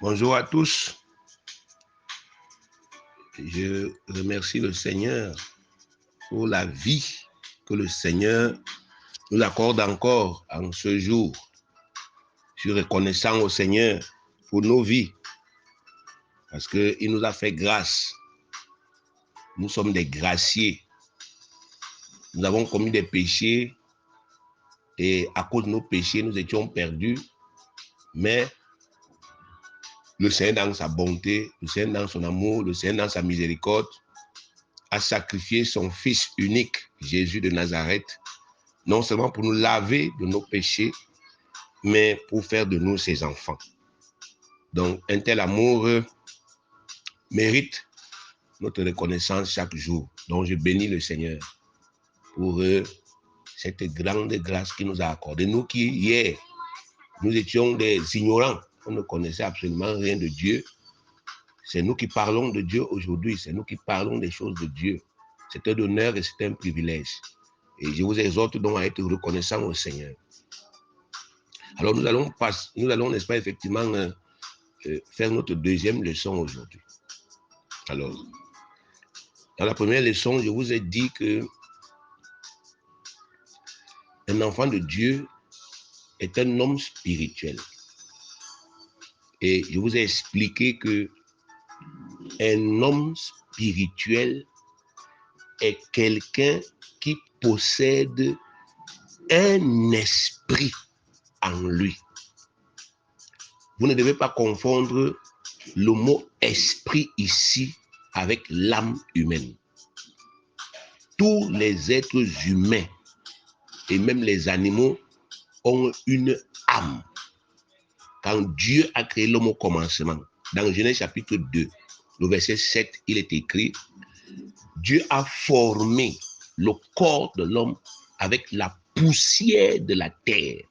Bonjour à tous. Je remercie le Seigneur pour la vie que le Seigneur nous accorde encore en ce jour. Je suis reconnaissant au Seigneur pour nos vies parce qu'il nous a fait grâce. Nous sommes des graciés. Nous avons commis des péchés et à cause de nos péchés, nous étions perdus. Mais le Seigneur dans sa bonté, le Seigneur dans son amour, le Seigneur dans sa miséricorde, a sacrifié son Fils unique, Jésus de Nazareth, non seulement pour nous laver de nos péchés, mais pour faire de nous ses enfants. Donc, un tel amour mérite notre reconnaissance chaque jour. Donc, je bénis le Seigneur pour cette grande grâce qu'il nous a accordée. Nous qui, hier, nous étions des ignorants, on ne connaissait absolument rien de Dieu. C'est nous qui parlons de Dieu aujourd'hui, c'est nous qui parlons des choses de Dieu. C'est un honneur et c'est un privilège. Et je vous exhorte donc à être reconnaissant au Seigneur. Alors nous allons, n'est-ce pas, effectivement, faire notre deuxième leçon aujourd'hui. Alors, dans la première leçon, je vous ai dit que un enfant de Dieu est un homme spirituel. Et je vous ai expliqué que un homme spirituel est quelqu'un qui possède un esprit en lui. Vous ne devez pas confondre le mot esprit ici avec l'âme humaine. Tous les êtres humains et même les animaux ont une âme. Quand Dieu a créé l'homme au commencement, dans Genèse chapitre 2, le verset 7, il est écrit: Dieu a formé le corps de l'homme avec la poussière de la terre.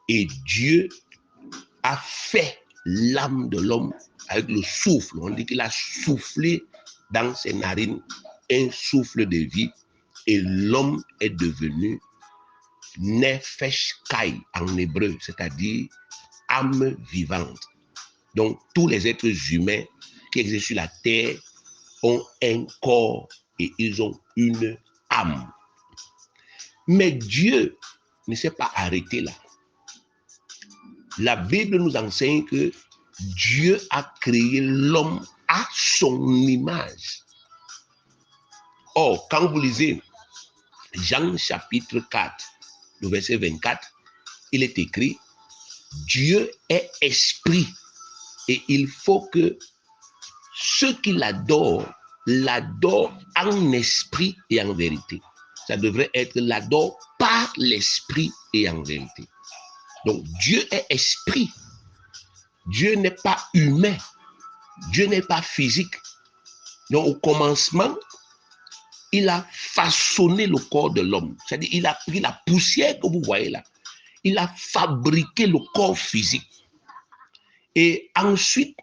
Et Dieu a fait l'âme de l'homme avec le souffle. On dit qu'il a soufflé dans ses narines un souffle de vie et l'homme est devenu Nefesh Kai en hébreu, c'est-à-dire âme vivante. Donc tous les êtres humains qui existent sur la terre ont un corps et ils ont une âme. Mais Dieu ne s'est pas arrêté là. La Bible nous enseigne que Dieu a créé l'homme à son image. Or, quand vous lisez Jean chapitre 4, le verset 24, il est écrit: Dieu est esprit et il faut que ceux qui l'adorent en esprit et en vérité. Ça devrait être l'adore par l'esprit et en vérité. Donc Dieu est esprit. Dieu n'est pas humain. Dieu n'est pas physique. Donc au commencement, il a façonné le corps de l'homme. C'est-à-dire il a pris la poussière que vous voyez là. Il a fabriqué le corps physique. Et ensuite,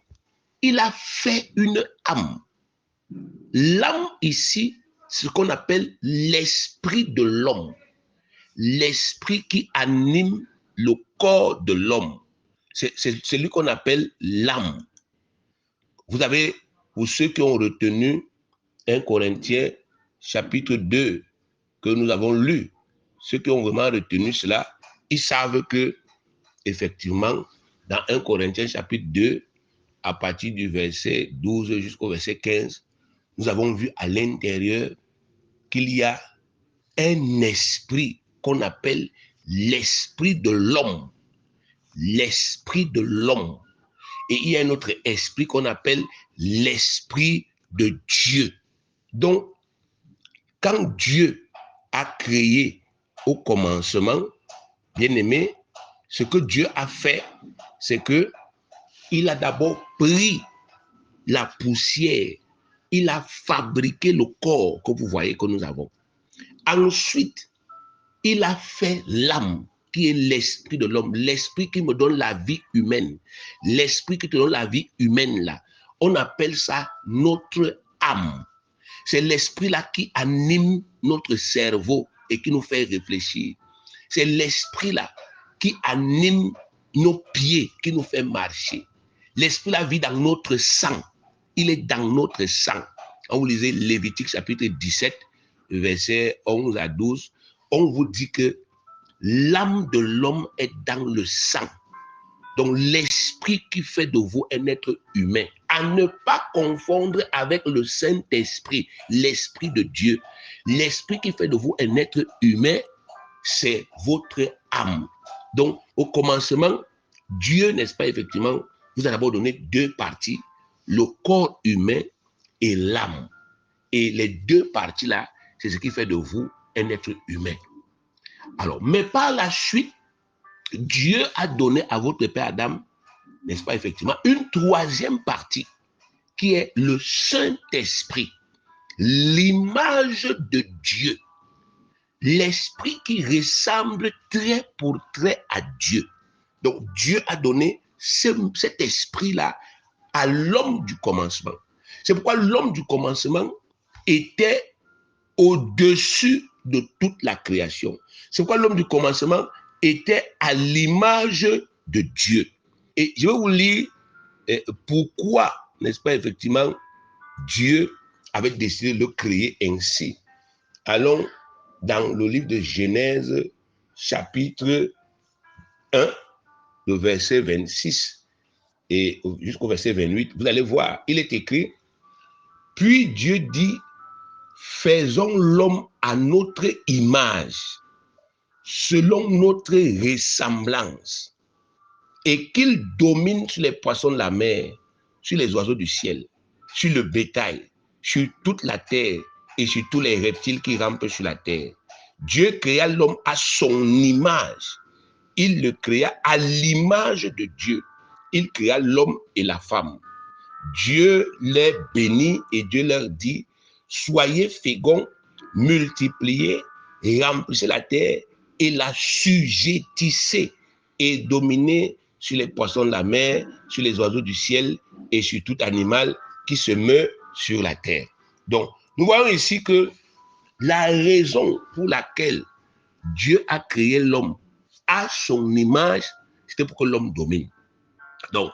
il a fait une âme. L'âme ici, c'est ce qu'on appelle l'esprit de l'homme. L'esprit qui anime le corps de l'homme. C'est celui qu'on appelle l'âme. Vous avez, pour ceux qui ont retenu 1 Corinthiens chapitre 2 que nous avons lu, ceux qui ont vraiment retenu cela, ils savent que, effectivement, dans 1 Corinthiens chapitre 2, à partir du verset 12 jusqu'au verset 15, nous avons vu à l'intérieur qu'il y a un esprit qu'on appelle l'esprit de l'homme. L'esprit de l'homme. Et il y a un autre esprit qu'on appelle l'esprit de Dieu. Donc, quand Dieu a créé au commencement, bien aimé, ce que Dieu a fait, c'est que il a d'abord pris la poussière, il a fabriqué le corps que vous voyez que nous avons. Ensuite, il a fait l'âme, qui est l'esprit de l'homme, l'esprit qui me donne la vie humaine, l'esprit qui te donne la vie humaine là. On appelle ça notre âme. C'est l'esprit là qui anime notre cerveau et qui nous fait réfléchir. C'est l'esprit là qui anime nos pieds, qui nous fait marcher. L'esprit là vit dans notre sang. Il est dans notre sang. Quand vous lisez Lévitique chapitre 17, versets 11 à 12, on vous dit que l'âme de l'homme est dans le sang. Donc l'esprit qui fait de vous un être humain, à ne pas confondre avec le Saint-Esprit, l'Esprit de Dieu. L'esprit qui fait de vous un être humain, c'est votre âme. Donc au commencement, Dieu, n'est-ce pas, effectivement, vous a d'abord donné deux parties, le corps humain et l'âme. Et les deux parties-là, c'est ce qui fait de vous un être humain. Alors, mais par la suite, Dieu a donné à votre père Adam, n'est-ce pas, effectivement, une troisième partie qui est le Saint-Esprit, l'image de Dieu, l'esprit qui ressemble trait pour trait à Dieu. Donc, Dieu a donné cet esprit-là à l'homme du commencement. C'est pourquoi l'homme du commencement était au-dessus de toute la création. C'est pourquoi l'homme du commencement était à l'image de Dieu. Et je vais vous lire pourquoi, n'est-ce pas, effectivement, Dieu avait décidé de le créer ainsi. Allons dans le livre de Genèse, chapitre 1, le verset 26 et jusqu'au verset 28. Vous allez voir, il est écrit, « Puis Dieu dit, faisons l'homme à notre image, selon notre ressemblance, et qu'il domine sur les poissons de la mer, sur les oiseaux du ciel, sur le bétail, sur toute la terre et sur tous les reptiles qui rampent sur la terre. » Dieu créa l'homme à son image. Il le créa à l'image de Dieu. Il créa l'homme et la femme. Dieu les bénit et Dieu leur dit, soyez féconds, multipliez, remplissez la terre et la sujettissez et dominez sur les poissons de la mer, sur les oiseaux du ciel et sur tout animal qui se meut sur la terre. Donc, nous voyons ici que la raison pour laquelle Dieu a créé l'homme à son image, c'était pour que l'homme domine. Donc,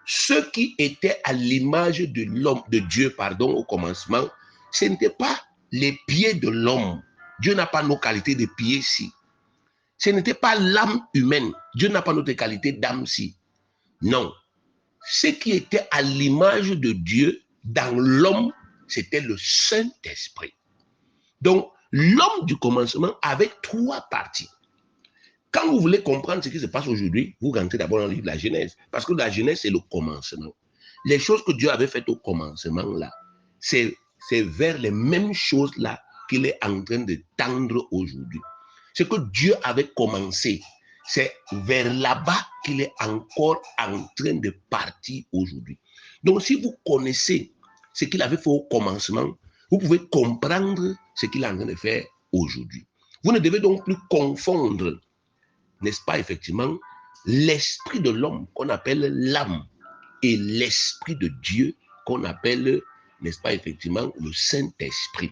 ceux qui étaient à l'image de l'homme, de Dieu, pardon, au commencement, ce n'était pas les pieds de l'homme. Dieu n'a pas nos qualités de pieds-ci. Ce n'était pas l'âme humaine. Dieu n'a pas notre qualité d'âme-ci. Non. Ce qui était à l'image de Dieu dans l'homme, c'était le Saint-Esprit. Donc, l'homme du commencement avait trois parties. Quand vous voulez comprendre ce qui se passe aujourd'hui, vous rentrez d'abord dans le livre de la Genèse. Parce que la Genèse, c'est le commencement. Les choses que Dieu avait faites au commencement, là, c'est vers les mêmes choses là qu'il est en train de tendre aujourd'hui. Ce que Dieu avait commencé, c'est vers là-bas qu'il est encore en train de partir aujourd'hui. Donc, si vous connaissez ce qu'il avait fait au commencement, vous pouvez comprendre ce qu'il est en train de faire aujourd'hui. Vous ne devez donc plus confondre, n'est-ce pas, effectivement, l'esprit de l'homme qu'on appelle l'âme et l'esprit de Dieu qu'on appelle, n'est-ce pas, effectivement, le Saint-Esprit.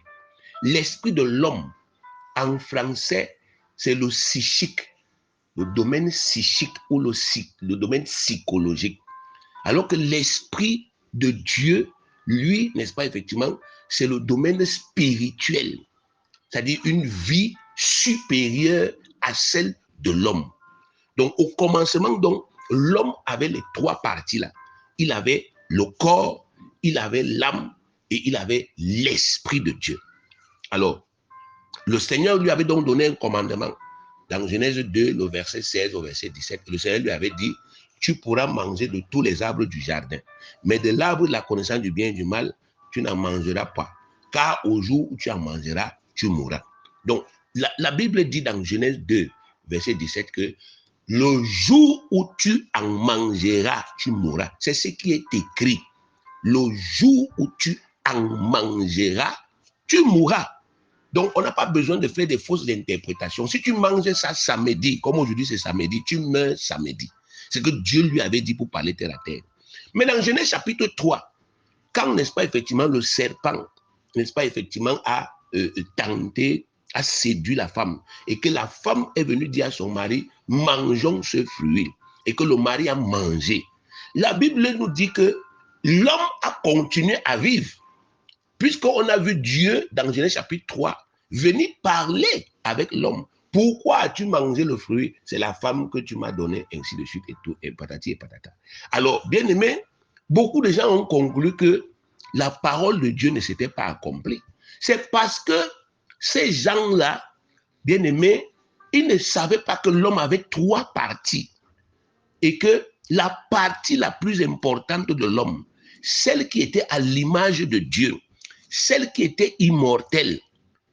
L'esprit de l'homme, en français, c'est le psychique, le domaine psychique ou le domaine psychologique. Alors que l'esprit de Dieu, lui, n'est-ce pas, effectivement, c'est le domaine spirituel, c'est-à-dire une vie supérieure à celle de l'homme. Donc, au commencement, donc, l'homme avait les trois parties-là. Il avait le corps, il avait l'âme et il avait l'esprit de Dieu. Alors, le Seigneur lui avait donc donné un commandement. Dans Genèse 2, le verset 16 au verset 17, le Seigneur lui avait dit, tu pourras manger de tous les arbres du jardin, mais de l'arbre de la connaissance du bien et du mal, tu n'en mangeras pas, car au jour où tu en mangeras, tu mourras. Donc, la Bible dit dans Genèse 2, verset 17, que le jour où tu en mangeras, tu mourras. C'est ce qui est écrit. Le jour où tu en mangeras, tu mourras. Donc, on n'a pas besoin de faire des fausses interprétations. Si tu manges ça samedi, comme aujourd'hui c'est samedi, tu meurs samedi. C'est que Dieu lui avait dit pour parler terre à terre. Mais dans Genèse chapitre 3, quand, n'est-ce pas, effectivement, le serpent, n'est-ce pas, effectivement, a tenté, a séduit la femme, et que la femme est venue dire à son mari, mangeons ce fruit, et que le mari a mangé. la Bible nous dit que l'homme a continué à vivre, puisqu'on a vu Dieu, dans Genèse chapitre 3, venir parler avec l'homme. Pourquoi as-tu mangé le fruit? C'est la femme que tu m'as donnée, ainsi de suite, et tout, et patati et patata. Alors, bien aimé, beaucoup de gens ont conclu que la parole de Dieu ne s'était pas accomplie. C'est parce que ces gens-là, bien aimés, ils ne savaient pas que l'homme avait 3 parties. Et que la partie la plus importante de l'homme, celle qui était à l'image de Dieu, celle qui était immortelle,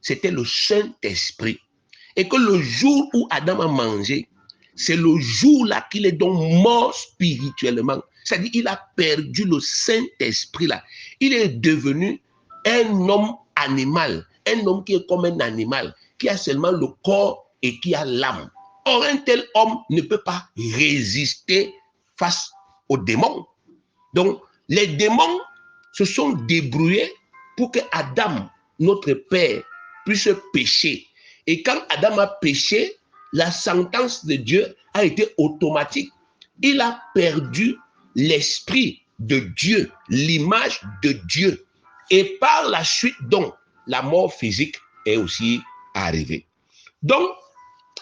c'était le Saint-Esprit. Et que le jour où Adam a mangé, c'est le jour-là qu'il est donc mort spirituellement. C'est-à-dire qu'il a perdu le Saint-Esprit là. Il est devenu un homme animal, un homme qui est comme un animal, qui a seulement le corps et qui a l'âme. Or, un tel homme ne peut pas résister face aux démons. Donc, les démons se sont débrouillés pour que Adam, notre père, puisse pécher. Et quand Adam a péché, la sentence de Dieu a été automatique. Il a perdu l'esprit de Dieu, l'image de Dieu. Et par la suite, donc, la mort physique est aussi arrivée. Donc,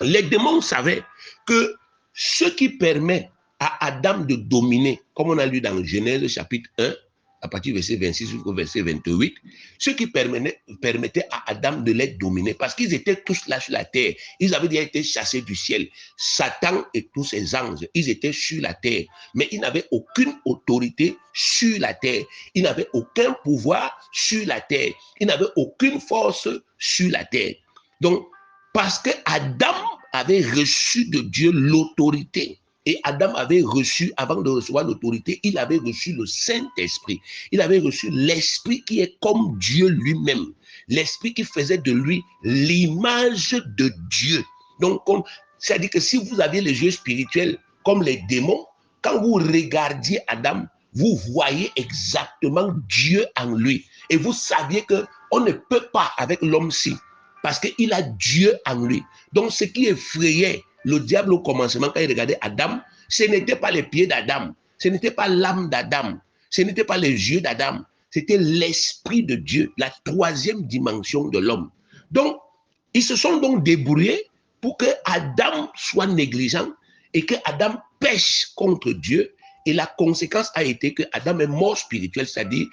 les démons savaient que ce qui permet à Adam de dominer, comme on a lu dans Genèse chapitre 1, à partir du verset 26 jusqu'au verset 28, ce qui permettait à Adam de les dominer, parce qu'ils étaient tous là sur la terre. Ils avaient déjà été chassés du ciel. Satan et tous ses anges, ils étaient sur la terre, mais ils n'avaient aucune autorité sur la terre. Ils n'avaient aucun pouvoir sur la terre. Ils n'avaient aucune force sur la terre. Donc, parce que Adam avait reçu de Dieu l'autorité. Et Adam avait reçu, avant de recevoir l'autorité, il avait reçu le Saint-Esprit. Il avait reçu l'Esprit qui est comme Dieu lui-même. L'Esprit qui faisait de lui l'image de Dieu. Donc, c'est-à-dire que si vous aviez les yeux spirituels comme les démons, quand vous regardiez Adam, vous voyez exactement Dieu en lui. Et vous saviez qu'on ne peut pas avec l'homme-ci, parce qu'il a Dieu en lui. Donc, ce qui effrayait le diable au commencement, quand il regardait Adam, ce n'était pas les pieds d'Adam, ce n'était pas l'âme d'Adam, ce n'était pas les yeux d'Adam, c'était l'esprit de Dieu, la 3e dimension de l'homme. Donc, ils se sont donc débrouillés pour que Adam soit négligent et que Adam pêche contre Dieu. Et la conséquence a été que Adam est mort spirituel, c'est-à-dire,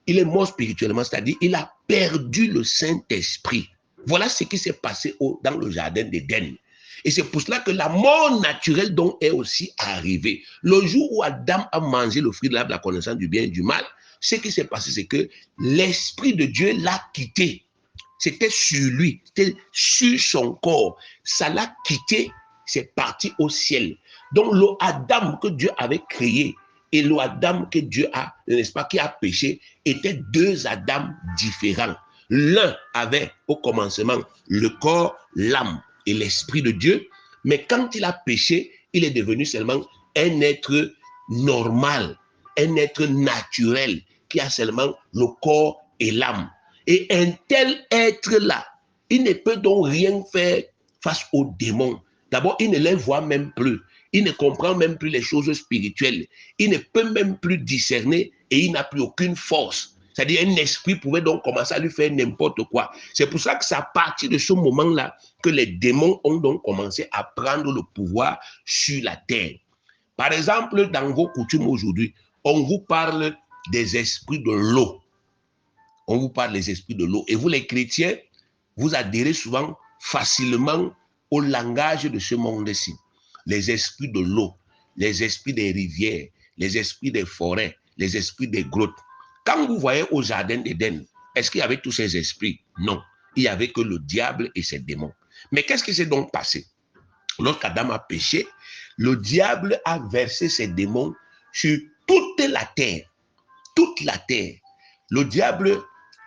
il est mort spirituellement, c'est-à-dire, il a perdu le Saint-Esprit. Voilà ce qui s'est passé dans le jardin d'Éden. Et c'est pour cela que la mort naturelle donc est aussi arrivée. Le jour où Adam a mangé le fruit de l'arbre de la connaissance du bien et du mal, ce qui s'est passé, c'est que l'Esprit de Dieu l'a quitté. C'était sur lui, c'était sur son corps. Ça l'a quitté, c'est parti au ciel. Donc le Adam que Dieu avait créé et le Adam que Dieu a, n'est-ce pas, qui a péché, étaient 2 Adams différents. L'un avait au commencement le corps, l'âme et l'esprit de Dieu, mais quand il a péché, il est devenu seulement un être normal, un être naturel qui a seulement le corps et l'âme. Et un tel être-là, il ne peut donc rien faire face aux démons. D'abord, il ne les voit même plus. Il ne comprend même plus les choses spirituelles. Il ne peut même plus discerner et il n'a plus aucune force. C'est-à-dire un esprit pouvait donc commencer à lui faire n'importe quoi. C'est pour ça que c'est à partir de ce moment-là que les démons ont donc commencé à prendre le pouvoir sur la terre. Par exemple, dans vos coutumes aujourd'hui, on vous parle des esprits de l'eau. On vous parle des esprits de l'eau. Et vous, les chrétiens, vous adhérez souvent facilement au langage de ce monde-ci. Les esprits de l'eau, les esprits des rivières, les esprits des forêts, les esprits des grottes. Quand vous voyez au jardin d'Éden, est-ce qu'il y avait tous ces esprits? Non. Il n'y avait que le diable et ses démons. Mais qu'est-ce qui s'est donc passé? Lorsqu'Adam a péché, le diable a versé ses démons sur toute la terre. Toute la terre. Le diable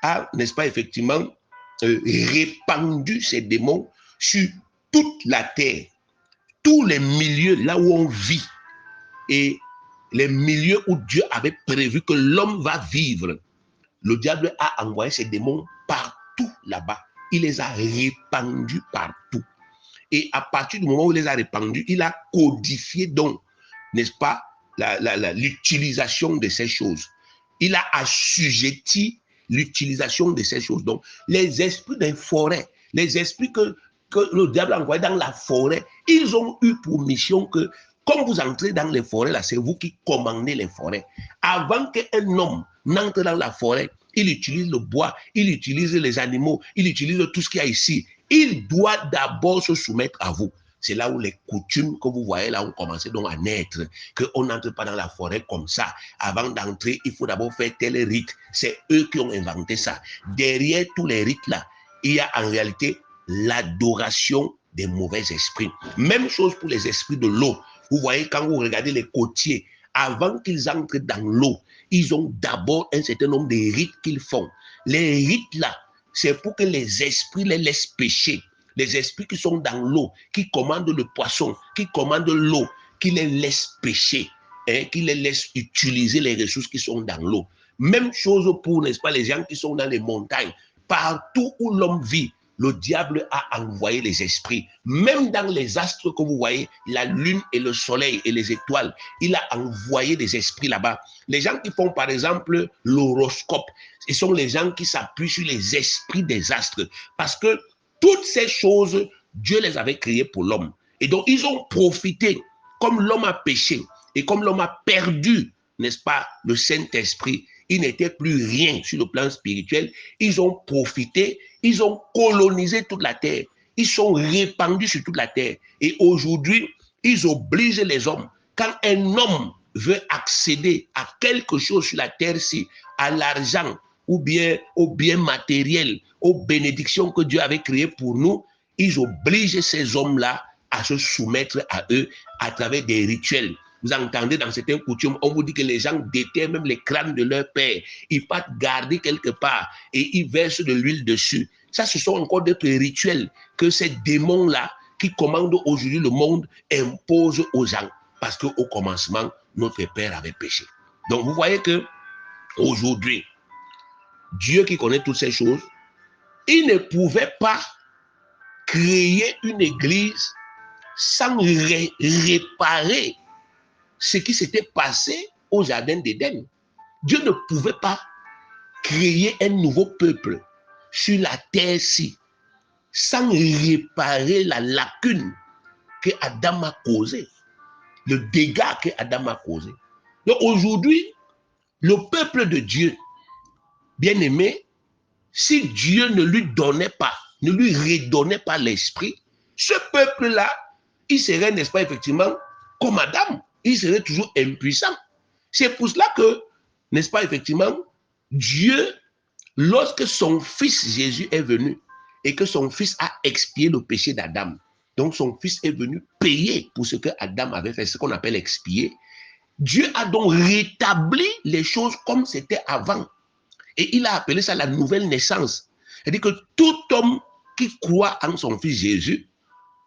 a, n'est-ce pas, effectivement, répandu ses démons sur toute la terre. Tous les milieux là où on vit et les milieux où Dieu avait prévu que l'homme va vivre, le diable a envoyé ses démons partout là-bas. Il les a répandus partout. Et à partir du moment où il les a répandus, il a codifié donc, n'est-ce pas, l'utilisation de ces choses. Il a assujetti l'utilisation de ces choses. Donc, les esprits des forêts, les esprits que le diable a envoyés dans la forêt, ils ont eu pour mission que, quand vous entrez dans les forêts, là, c'est vous qui commandez les forêts. Avant qu'un homme n'entre dans la forêt, il utilise le bois, il utilise les animaux, il utilise tout ce qu'il y a ici. Il doit d'abord se soumettre à vous. C'est là où les coutumes que vous voyez là ont commencé donc à naître, qu'on n'entre pas dans la forêt comme ça. Avant d'entrer, il faut d'abord faire tel rite. C'est eux qui ont inventé ça. Derrière tous les rites là, il y a en réalité l'adoration des mauvais esprits. Même chose pour les esprits de l'eau. Vous voyez, quand vous regardez les côtiers, avant qu'ils entrent dans l'eau, ils ont d'abord un certain nombre de rites qu'ils font. Les rites là, c'est pour que les esprits les laissent pêcher. Les esprits qui sont dans l'eau, qui commandent le poisson, qui commandent l'eau, qui les laissent pêcher, hein, qui les laissent utiliser les ressources qui sont dans l'eau. Même chose pour, n'est-ce pas, les gens qui sont dans les montagnes. Partout où l'homme vit, le diable a envoyé les esprits. Même dans les astres que vous voyez, la lune et le soleil et les étoiles, il a envoyé des esprits là-bas. Les gens qui font par exemple l'horoscope, ce sont les gens qui s'appuient sur les esprits des astres. Parce que toutes ces choses, Dieu les avait créées pour l'homme. Et donc ils ont profité, comme l'homme a péché et comme l'homme a perdu, n'est-ce pas, le Saint-Esprit, il n'était plus rien sur le plan spirituel. Ils ont profité, ils ont colonisé toute la terre. Ils sont répandus sur toute la terre. Et aujourd'hui, ils obligent les hommes. Quand un homme veut accéder à quelque chose sur la terre-ci, à l'argent, ou bien aux biens matériels, aux bénédictions que Dieu avait créées pour nous, ils obligent ces hommes-là à se soumettre à eux à travers des rituels. Vous entendez dans certaines coutumes, on vous dit que les gens déterrent même les crânes de leur père. Ils partent garder quelque part et ils versent de l'huile dessus. Ça, ce sont encore d'autres rituels que ces démons-là qui commandent aujourd'hui le monde imposent aux gens. Parce qu'au commencement, notre père avait péché. Donc, vous voyez que aujourd'hui, Dieu qui connaît toutes ces choses, il ne pouvait pas créer une église sans réparer ce qui s'était passé au jardin d'Éden. Dieu ne pouvait pas créer un nouveau peuple sur la terre-ci sans réparer la lacune que Adam a causée, le dégât que Adam a causé. Donc aujourd'hui, le peuple de Dieu, bien aimé, si Dieu ne lui donnait pas, ne lui redonnait pas l'esprit, ce peuple-là, il serait, n'est-ce pas, effectivement, comme Adam. Il serait toujours impuissant. C'est pour cela que, n'est-ce pas, effectivement, Dieu, lorsque son fils Jésus est venu et que son fils a expié le péché d'Adam, donc son fils est venu payer pour ce que Adam avait fait, ce qu'on appelle expier, Dieu a donc rétabli les choses comme c'était avant. Et il a appelé ça la nouvelle naissance. C'est-à-dire que tout homme qui croit en son fils Jésus,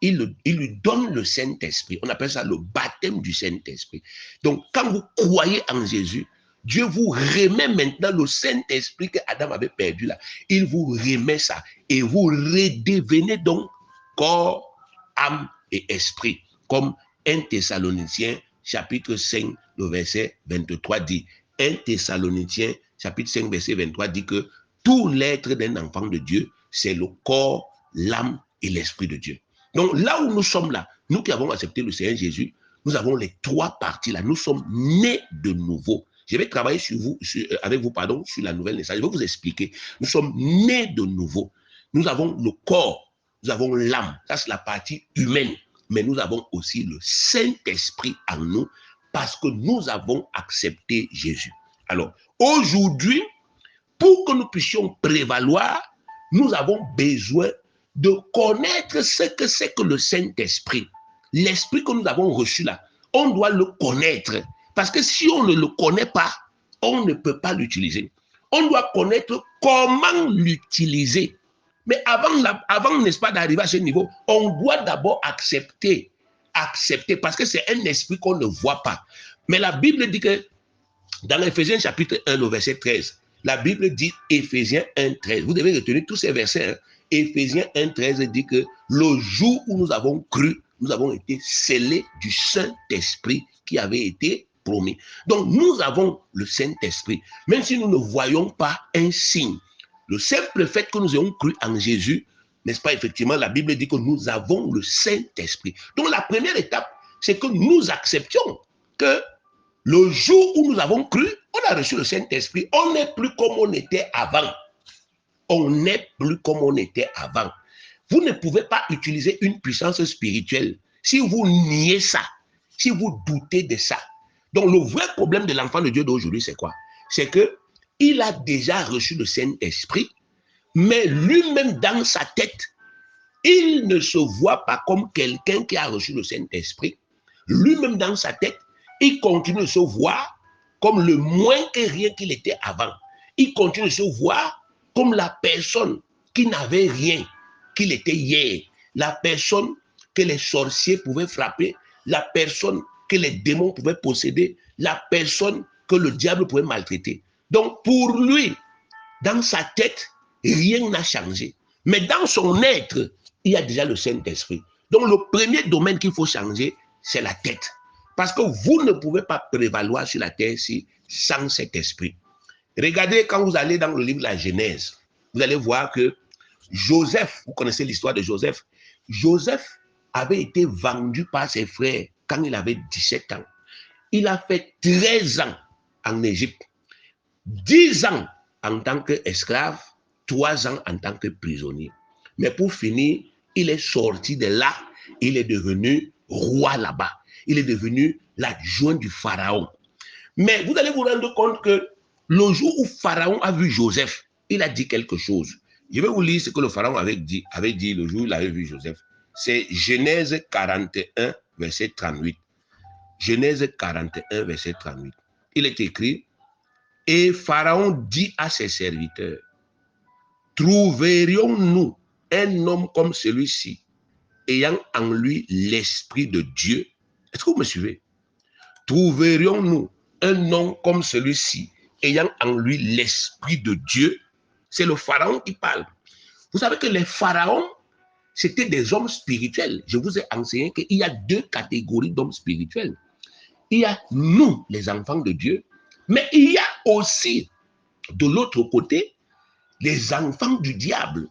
il lui donne le Saint-Esprit. On appelle ça le baptême du Saint-Esprit. Donc, quand vous croyez en Jésus, Dieu vous remet maintenant le Saint-Esprit que Adam avait perdu là. Il vous remet ça. Et vous redevenez donc corps, âme et esprit. Comme 1 Thessaloniciens, chapitre 5, le verset 23 dit. 1 Thessaloniciens, chapitre 5, verset 23 dit que tout l'être d'un enfant de Dieu, c'est le corps, l'âme et l'esprit de Dieu. Donc là où nous sommes là, nous qui avons accepté le Seigneur Jésus, nous avons les trois parties là. Nous sommes nés de nouveau. Je vais travailler avec vous, sur la nouvelle naissance. Je vais vous expliquer. Nous sommes nés de nouveau. Nous avons le corps, nous avons l'âme. Ça, c'est la partie humaine. Mais nous avons aussi le Saint-Esprit en nous parce que nous avons accepté Jésus. Alors, aujourd'hui, pour que nous puissions prévaloir, nous avons besoin de connaître ce que c'est que le Saint-Esprit. L'esprit que nous avons reçu là, on doit le connaître. Parce que si on ne le connaît pas, on ne peut pas l'utiliser. On doit connaître comment l'utiliser. Mais avant n'est-ce pas, d'arriver à ce niveau, on doit d'abord accepter, parce que c'est un esprit qu'on ne voit pas. Mais la Bible dit que, dans Éphésiens chapitre 1, le verset 13, la Bible dit, Éphésiens 1, 13, vous devez retenir tous ces versets, hein. Éphésiens 1, 13 dit que le jour où nous avons cru, nous avons été scellés du Saint-Esprit qui avait été promis. Donc, nous avons le Saint-Esprit. Même si nous ne voyons pas un signe, le simple fait que nous ayons cru en Jésus, n'est-ce pas, effectivement, la Bible dit que nous avons le Saint-Esprit. Donc, la première étape, c'est que nous acceptions que le jour où nous avons cru, on a reçu le Saint-Esprit. On n'est plus comme on était avant. On n'est plus comme on était avant. Vous ne pouvez pas utiliser une puissance spirituelle si vous niez ça, si vous doutez de ça. Donc, le vrai problème de l'enfant de Dieu d'aujourd'hui, c'est quoi? C'est qu'il a déjà reçu le Saint-Esprit, mais lui-même dans sa tête, il ne se voit pas comme quelqu'un qui a reçu le Saint-Esprit. Lui-même dans sa tête, il continue de se voir comme le moins que rien qu'il était avant. Il continue de se voir comme la personne qui n'avait rien qu'il était hier. La personne que les sorciers pouvaient frapper, la personne que les démons pouvaient posséder, la personne que le diable pouvait maltraiter. Donc pour lui, dans sa tête, rien n'a changé. Mais dans son être, il y a déjà le Saint-Esprit. Donc le premier domaine qu'il faut changer, c'est la tête. Parce que vous ne pouvez pas prévaloir sur la terre sans cet esprit. Regardez quand vous allez dans le livre de la Genèse, vous allez voir que Joseph, vous connaissez l'histoire de Joseph, Joseph avait été vendu par ses frères quand il avait 17 ans. Il a fait 13 ans en Égypte, 10 ans en tant qu'esclave, 3 ans en tant que prisonnier. Mais pour finir, il est sorti de là, il est devenu roi là-bas. Il est devenu l'adjoint du pharaon. Mais vous allez vous rendre compte que le jour où Pharaon a vu Joseph, il a dit quelque chose. Je vais vous lire ce que le Pharaon avait dit le jour où il avait vu Joseph. C'est Genèse 41, verset 38. Genèse 41, verset 38. Il est écrit, « Et Pharaon dit à ses serviteurs, trouverions-nous un homme comme celui-ci, ayant en lui l'esprit de Dieu? » Est-ce que vous me suivez? Trouverions-nous un homme comme celui-ci, ayant en lui l'esprit de Dieu? C'est le pharaon qui parle. Vous savez que les pharaons, c'était des hommes spirituels. Je vous ai enseigné qu'il y a 2 catégories d'hommes spirituels. Il y a nous, les enfants de Dieu, mais il y a aussi, de l'autre côté, les enfants du diable.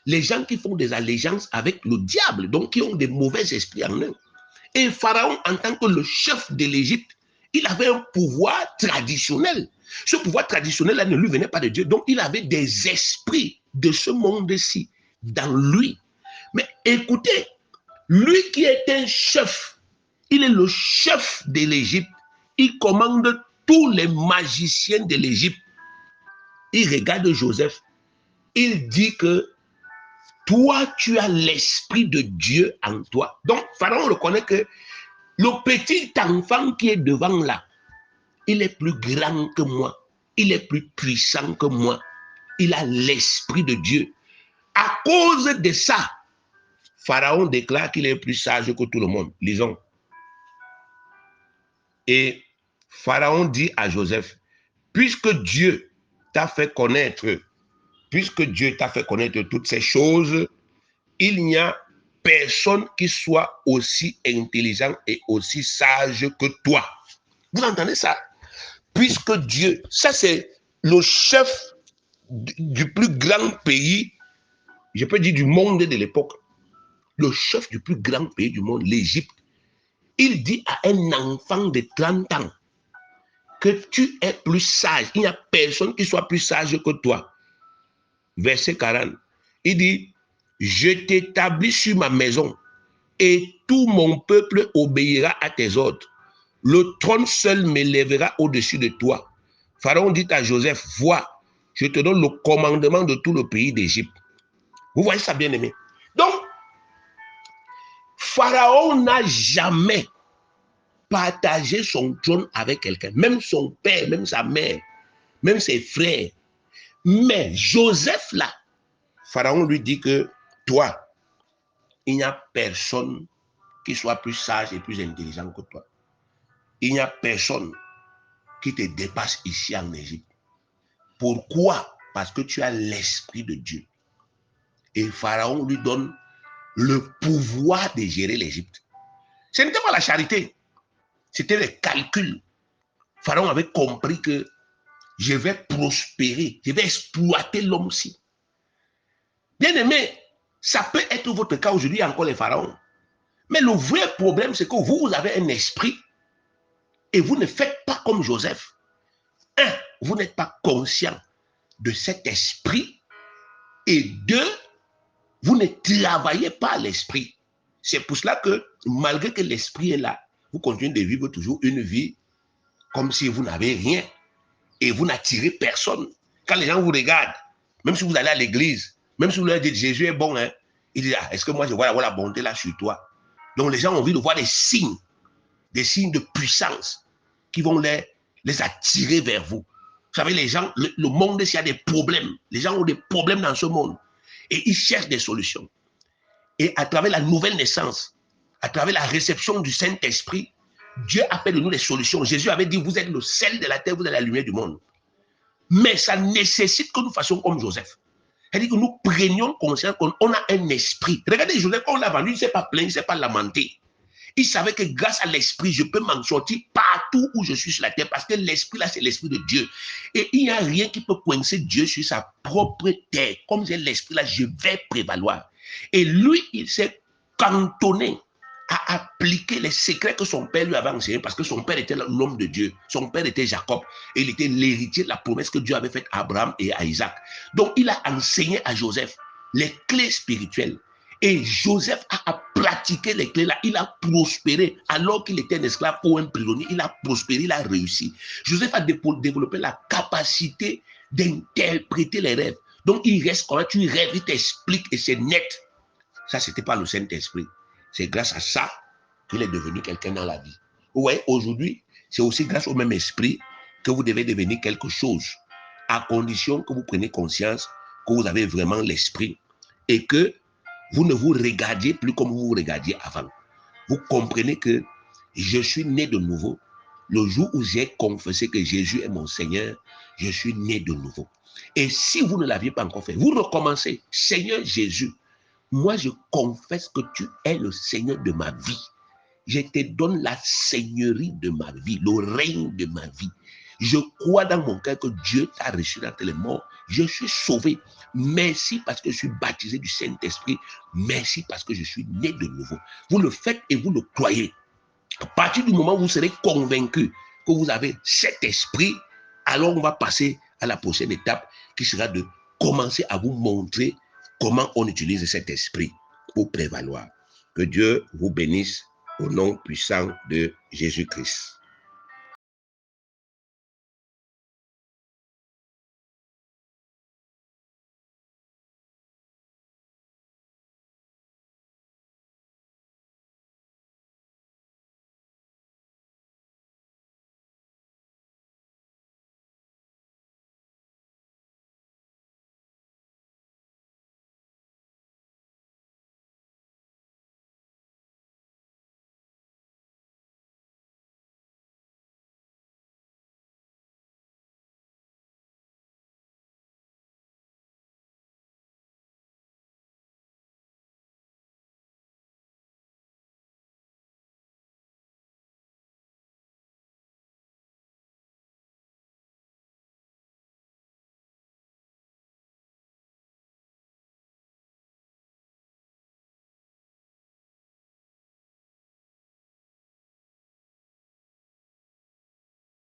Les gens qui font des allégeances avec le diable, donc qui ont des mauvais esprits en eux. Et Pharaon, en tant que le chef de l'Égypte, il avait un pouvoir traditionnel. Ce pouvoir traditionnel-là ne lui venait pas de Dieu. Donc, il avait des esprits de ce monde-ci dans lui. Mais écoutez, lui qui est un chef, il est le chef de l'Égypte. Il commande tous les magiciens de l'Égypte. Il regarde Joseph. Il dit que toi, tu as l'esprit de Dieu en toi. Donc, Pharaon reconnaît que le petit enfant qui est devant là, il est plus grand que moi. Il est plus puissant que moi. Il a l'esprit de Dieu. À cause de ça, Pharaon déclare qu'il est plus sage que tout le monde. Lisons. Et Pharaon dit à Joseph, puisque Dieu t'a fait connaître toutes ces choses, il n'y a personne qui soit aussi intelligent et aussi sage que toi. Vous entendez ça? Puisque Dieu, ça c'est le chef du plus grand pays, je peux dire du monde de l'époque, le chef du plus grand pays du monde, l'Égypte, il dit à un enfant de 30 ans que tu es plus sage. Il n'y a personne qui soit plus sage que toi. Verset 40, il dit, je t'établis sur ma maison et tout mon peuple obéira à tes ordres. Le trône seul m'élèvera au-dessus de toi. Pharaon dit à Joseph, vois, je te donne le commandement de tout le pays d'Égypte. Vous voyez ça, bien aimé? Donc, Pharaon n'a jamais partagé son trône avec quelqu'un, même son père, même sa mère, même ses frères. Mais Joseph là, Pharaon lui dit que toi, il n'y a personne qui soit plus sage et plus intelligent que toi. Il n'y a personne qui te dépasse ici en Égypte. Pourquoi? Parce que tu as l'esprit de Dieu. Et Pharaon lui donne le pouvoir de gérer l'Égypte. Ce n'était pas la charité, c'était le calcul. Pharaon avait compris que je vais prospérer, je vais exploiter l'homme-ci. Bien-aimé, ça peut être votre cas aujourd'hui encore les pharaons. Mais le vrai problème, c'est que vous avez un esprit et vous ne faites pas comme Joseph. Un, vous n'êtes pas conscient de cet esprit. Et deux, vous ne travaillez pas l'esprit. C'est pour cela que, malgré que l'esprit est là, vous continuez de vivre toujours une vie comme si vous n'avez rien. Et vous n'attirez personne. Quand les gens vous regardent, même si vous allez à l'église, même si vous leur dites Jésus est bon, hein, ils disent, ah, est-ce que moi je vois la bonté là sur toi? Donc les gens ont envie de voir des signes de puissance qui vont les attirer vers vous. Vous savez, les gens, le monde, s'il y a des problèmes, les gens ont des problèmes dans ce monde et ils cherchent des solutions. Et à travers la nouvelle naissance, à travers la réception du Saint-Esprit, Dieu appelle de nous des solutions. Jésus avait dit, vous êtes le sel de la terre, vous êtes la lumière du monde. Mais ça nécessite que nous fassions comme Joseph. C'est-à-dire que nous prenions conscience qu'on a un esprit. Regardez Joseph, quand on l'a vendu, il ne s'est pas plaint, il ne s'est pas lamenté. Il savait que grâce à l'esprit, je peux m'en sortir partout où je suis sur la terre, parce que l'esprit là, c'est l'esprit de Dieu. Et il n'y a rien qui peut coincer Dieu sur sa propre terre. Comme j'ai l'esprit là, je vais prévaloir. Et lui, il s'est cantonné à appliquer les secrets que son père lui avait enseignés, parce que son père était l'homme de Dieu. Son père était Jacob. Et il était l'héritier de la promesse que Dieu avait faite à Abraham et à Isaac. Donc, il a enseigné à Joseph les clés spirituelles. Et Joseph a pratiqué les clés là. Il a prospéré alors qu'il était un esclave ou un prisonnier. Il a prospéré, il a réussi. Joseph a développé la capacité d'interpréter les rêves. Donc, il reste quand tu rêves, il t'explique et c'est net. Ça, c'était pas le Saint-Esprit. C'est grâce à ça qu'il est devenu quelqu'un dans la vie. Ouais, aujourd'hui, c'est aussi grâce au même esprit que vous devez devenir quelque chose, à condition que vous preniez conscience que vous avez vraiment l'esprit et que vous ne vous regardiez plus comme vous vous regardiez avant. Vous comprenez que je suis né de nouveau. Le jour où j'ai confessé que Jésus est mon Seigneur, je suis né de nouveau. Et si vous ne l'aviez pas encore fait, vous recommencez. Seigneur Jésus, moi je confesse que tu es le Seigneur de ma vie. Je te donne la seigneurie de ma vie, le règne de ma vie. Je crois dans mon cœur que Dieu t'a reçu dans les morts. Je suis sauvé. Merci parce que je suis baptisé du Saint-Esprit. Merci parce que je suis né de nouveau. Vous le faites et vous le croyez. À partir du moment où vous serez convaincu que vous avez cet esprit, alors on va passer à la prochaine étape qui sera de commencer à vous montrer comment on utilise cet esprit pour prévaloir. Que Dieu vous bénisse au nom puissant de Jésus-Christ.